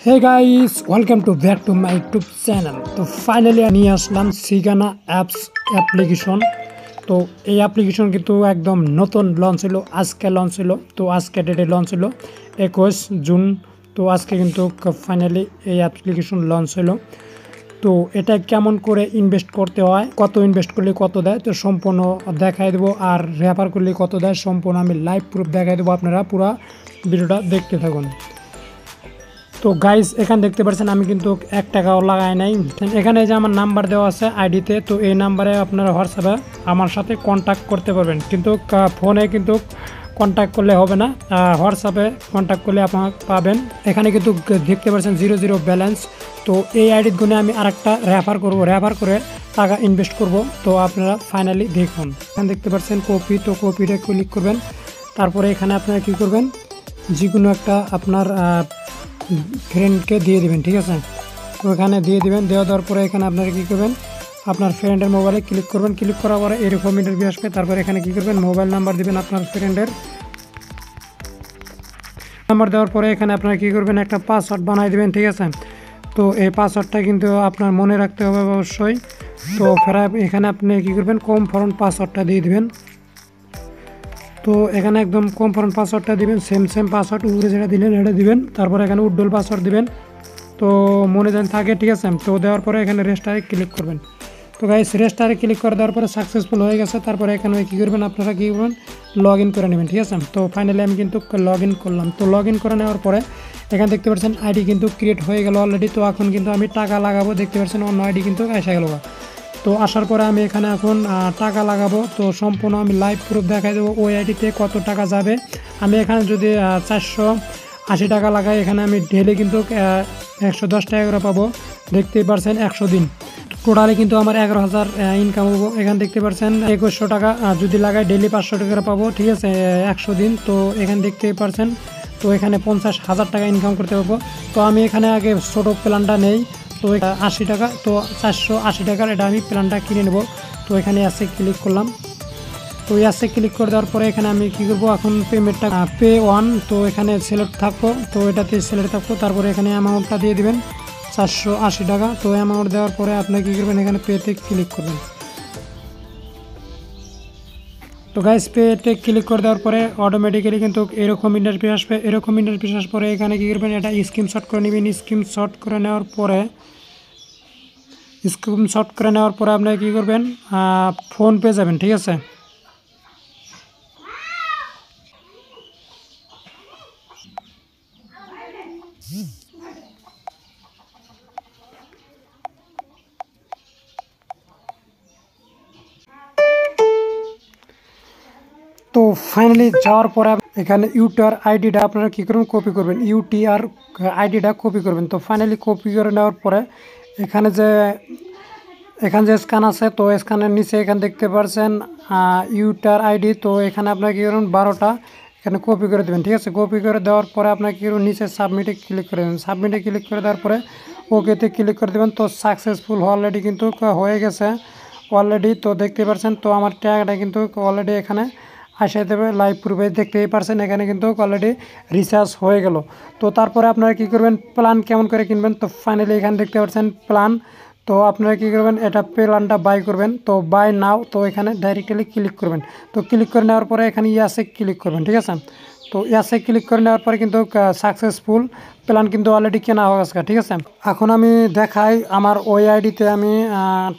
Hey guys, welcome to back to my YouTube channel. তো finally নিয়ে আসলাম সিগানা apps application. তো এই অ্যাপ্লিকেশন কিন্তু একদম নতুন লঞ্চ হলো, আজকে লঞ্চ হলো। তো আজকে ডেটে লঞ্চ হলো 21 জুন। তো আজকে কিন্তু ফাইনালি এই অ্যাপ্লিকেশন লঞ্চ হলো। তো এটা কেমন করে ইনভেস্ট করতে হয়, কত ইনভেস্ট করলে কত দেয়, তো সম্পূর্ণ দেখাই দেবো। আর রেফার করলে কত দেয় সম্পূর্ণ আমি লাইভ প্রুফ দেখাই দেবো। আপনারা পুরো ভিডিওটা দেখতে থাকুন। তো গাইস, এখানে দেখতে পাচ্ছেন আমি কিন্তু 1 টাকাও লাগাই নাই। এখানে যে আমার নাম্বার দেওয়া আছে আইডিতে, তো এই নাম্বারে আপনারা হোয়াটসঅ্যাপে আমার সাথে কন্ট্যাক্ট করতে পারবেন। কিন্তু ফোনে কিন্তু কন্ট্যাক্ট করলে হবে না, হোয়াটসঅ্যাপে কন্ট্যাক্ট করলে আপনারা পাবেন। এখানে কিন্তু দেখতে পাচ্ছেন 00 ব্যালেন্স। তো এই আইডির গুণে আমি আরেকটা রেফার করব, রেফার করে টাকা ইনভেস্ট করব। তো আপনারা ফাইনালি দেখুন। এখানে দেখতে পাচ্ছেন কপি, তো কপিটা ক্লিক করবেন। তারপরে এখানে আপনারা কী করবেন, যে কোনো একটা আপনার ফ্রেন্ডকে দিয়ে দেবেন, ঠিক আছে। তো এখানে দিয়ে দেবেন, দেওয়ার পরে এখানে আপনারা কী করবেন, আপনার ফ্রেন্ডের মোবাইলে ক্লিক করবেন। ক্লিক করার পরে এরকম ইন্টারভিউ আসবে। তারপরে এখানে কী করবেন, মোবাইল নাম্বার দেবেন আপনার ফ্রেন্ডের নাম্বার। দেওয়ার পরে এখানে আপনারা কী করবেন, একটা পাসওয়ার্ড বানাই দেবেন, ঠিক আছে। তো এই পাসওয়ার্ডটা কিন্তু আপনার মনে রাখতে হবে অবশ্যই। তো এখানে আপনি কী করবেন, কনফার্ম পাসওয়ার্ডটা দিয়ে দেবেন। তো এখানে একদম কনফার্ম পাসওয়ার্ডটা দিবেন, সেম পাসওয়ার্ড উপরে যেটা দিলেন এটা দিবেন। তারপরে এখানে উড্ডল পাসওয়ার্ড দিবেন, তো মনে যেন থাকে, ঠিক আছে। তো দেওয়ার পরে এখানে রেজিস্টারে ক্লিক করবেন। তো গাইস, রেজিস্টারে ক্লিক করে দেওয়ার পরে সাকসেসফুল হয়ে গেছে। তারপরে এখানে কী করবেন, আপনারা কী করবেন, লগ ইন করে নেবেন, ঠিক আছে। তো ফাইনালি আমি কিন্তু লগ ইন করলাম। তো লগ ইন করে নেওয়ার পরে এখানে দেখতে পাচ্ছেন আইডি কিন্তু ক্রিয়েট হয়ে গেল অলরেডি। তো এখন কিন্তু আমি টাকা লাগাবো, দেখতে পাচ্ছেন অন্য আইডি কিন্তু এসে গেল। তো আসার পরে আমি এখানে এখন টাকা লাগাবো। তো সম্পূর্ণ আমি লাইভ প্রুফ দেখাই দেবো ওই আইডিতে কত টাকা যাবে। আমি এখানে যদি 480 টাকা লাগাই, এখানে আমি ডেলি কিন্তু 110 টাকা করে পাবো। দেখতেই পারছেন 100 দিন টোটালি কিন্তু আমার 11,000 ইনকাম হবো। এখানে দেখতে পাচ্ছেন 2100 টাকা যদি লাগাই ডেলি 500 টাকা পাবো, ঠিক আছে, 100 দিন। তো এখানে দেখতেই পারছেন, তো এখানে 50,000 টাকা ইনকাম করতে পারবো। তো আমি এখানে আগে ছোটো প্ল্যানটা নেই, তো 80 টাকা, তো 480 টাকার এটা আমি প্ল্যানটা কিনে নেব। তো এখানে অ্যাসে ক্লিক করলাম। তো অ্যাসে ক্লিক করে দেওয়ার পরে এখানে আমি কী করবো, এখন পেমেন্টটা পে ওয়ান, তো এখানে সিলেক্ট থাকবো, তো এটাতে সিলেক্ট থাকবো। তারপরে এখানে অ্যামাউন্টটা দিয়ে দেবেন 480 টাকা। তো অ্যামাউন্ট দেওয়ার পরে আপনি কী করবেন, এখানে পেতে ক্লিক করবেন। তো গাইস, পেতে ক্লিক করে দেওয়ার পরে অটোমেটিক্যালি কিন্তু এরকম ইন্টারভিউ আসবে। এরকম ইন্টারভিউ আসার পরে এখানে কী করবেন, এটা স্ক্রিনশট করে নেবেন। স্ক্রিনশট করে নেওয়ার পরে আপনারা কী করবেন, ফোন পে যাবেন, ঠিক আছে। তো ফাইনালি যাওয়ার পরে এখানে ইউটিআর আইডিটা আপনারা কী করবেন, কপি করবেন, ইউটিআর আইডিটা কপি করবেন। তো ফাইনালি কপি করে নেওয়ার পরে এখানে যে স্ক্যান আছে, তো স্ক্যানের নিচে এখানে দেখতে পাচ্ছেন ইউটিআর আইডি। তো এখানে আপনারা কী করবেন, 12টা এখানে কপি করে দেবেন, ঠিক আছে। কপি করে দেওয়ার পরে আপনারা কী করবেন, নিচে সাবমিটে ক্লিক করে দেবেন। সাবমিটে ক্লিক করে দেওয়ার পরে ওকেতে ক্লিক করে দেবেন। তো সাকসেসফুল অলরেডি কিন্তু হয়ে গেছে অলরেডি। তো দেখতে পাচ্ছেন, তো আমার টাকাটা কিন্তু অলরেডি এখানে আসে দেবে লাইভ প্রুফে, দেখতেই পারছেন এখানে কিন্তু অলরেডি রিচার্জ হয়ে গেল। তো তারপরে আপনারা কী করবেন, প্ল্যান কেমন করে কিনবেন। তো ফাইনালি এখানে দেখতে পাচ্ছেন প্ল্যান। তো আপনারা কী করবেন, এটা প্ল্যানটা বাই করবেন। তো বাই নাও, তো এখানে ডাইরেক্টলি ক্লিক করবেন। তো ক্লিক করে নেওয়ার পরে এখানে ইয়াসে ক্লিক করবেন, ঠিক আছে। তো ইয়াসে ক্লিক করে নেওয়ার পরে কিন্তু সাকসেসফুল প্ল্যান কিন্তু অলরেডি কেনা হয়ে গেছে, ঠিক আছে। এখন আমি দেখাই আমার ওই আইডিতে আমি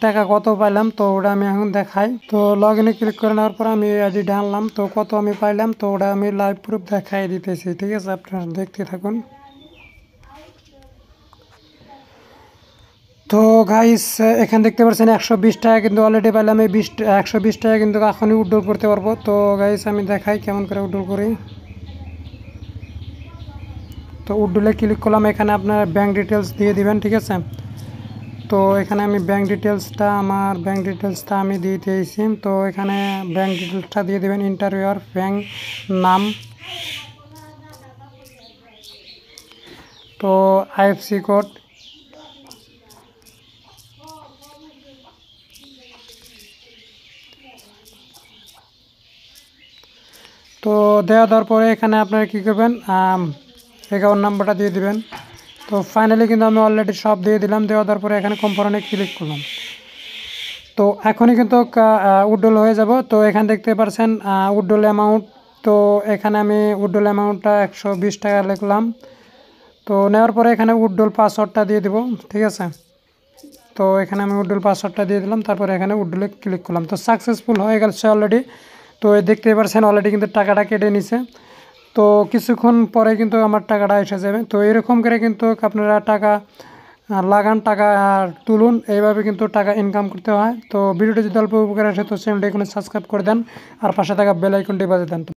টাকা কত পাইলাম, তো ওটা আমি এখন দেখাই। তো লগ ইনে ক্লিক করে নেওয়ার পর আমি ওই আইডিটা আনলাম। তো কত আমি পাইলাম, তো ওটা আমি লাইভ প্রুফ দেখাই দিতেছি, ঠিক আছে। আপনারা দেখতে থাকুন। তো গাইস, এখানে দেখতে পাচ্ছেন 120 টাকা কিন্তু অলরেডি পাইলাম। এই 120 টাকা কিন্তু এখনই উইথড্র করতে পারবো। তো গাইস, আমি দেখাই কেমন করে উইথড্র করি। তো উইথড্রলে ক্লিক করলাম। এখানে আপনার ব্যাঙ্ক ডিটেলস দিয়ে দিবেন, ঠিক আছে। তো এখানে আমি আমার ব্যাঙ্ক ডিটেলসটা আমি দিয়ে দিয়েছি। তো এখানে ব্যাঙ্ক ডিটেলসটা দিয়ে দেবেন, এন্টার ইউর ব্যাঙ্ক নাম, তো আইএফসি কোড, তো দেওয়ার পরে এখানে আপনারা কী করবেন, অ্যাকাউন্ট নাম্বারটা দিয়ে দেবেন। তো ফাইনালি কিন্তু আমি অলরেডি সব দিয়ে দিলাম, দেওয়ার পরে এখানে কনফার্মে ক্লিক করলাম। তো এখনই কিন্তু উইথড্রল হয়ে যাব। তো এখানে দেখতে পাচ্ছেন উইথড্রল অ্যামাউন্ট। তো এখানে আমি উইথড্রল অ্যামাউন্টটা 120 টাকা লিখলাম। তো নেওয়ার পরে এখানে উইথড্রল পাসওয়ার্ডটা দিয়ে দেবো, ঠিক আছে। তো এখানে আমি উইথড্রল পাসওয়ার্ডটা দিয়ে দিলাম, তারপরে এখানে উইথড্রলে ক্লিক করলাম। তো সাকসেসফুল হয়ে গেছে অলরেডি। তো দেখতে পাচ্ছেন অলরেডি কিন্তু টাকাটা কেটে নিছে। তো কিছুক্ষণ পরে কিন্তু আমার টাকাটা এসে যাবে। তো এরকম করে কিন্তু আপনারা টাকা লাগান, টাকা তুলুন, এইভাবে কিন্তু টাকা ইনকাম করতে হয়। তো ভিডিওটি যদি অল্প উপকার আসে তো চ্যানেলটি এখানে সাবস্ক্রাইব করে দেন আর পাশে থাকা বেল আইকনটি বাজিয়ে দেন।